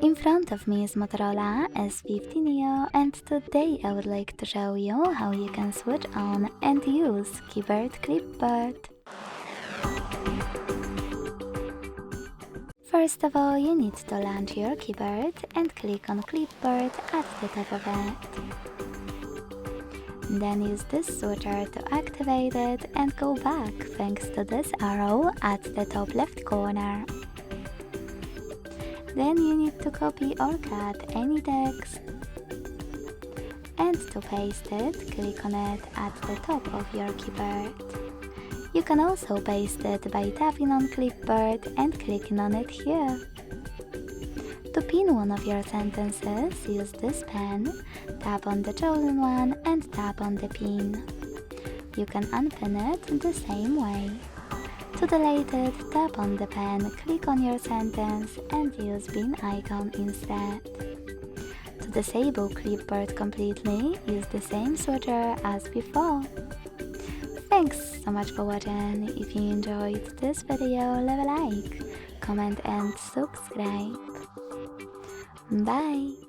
In front of me is Motorola S50 Neo, and today I would like to show you how you can switch on and use Keyboard Clipboard. First of all, you need to launch your keyboard and click on Clipboard at the top of it. Then use this switcher to activate it and go back thanks to this arrow at the top left corner. Then you need to copy or cut any text, and to paste it, click on it at the top of your keyboard. You can also paste it by tapping on Clipboard and clicking on it here. To pin one of your sentences, use this pen, tap on the chosen one and tap on the pin. You can unpin it the same way. To delete it, tap on the pen, click on your sentence and use pin icon instead. To disable Clipboard completely, use the same switcher as before. Thanks so much for watching. If you enjoyed this video, leave a like, comment and subscribe. Bye!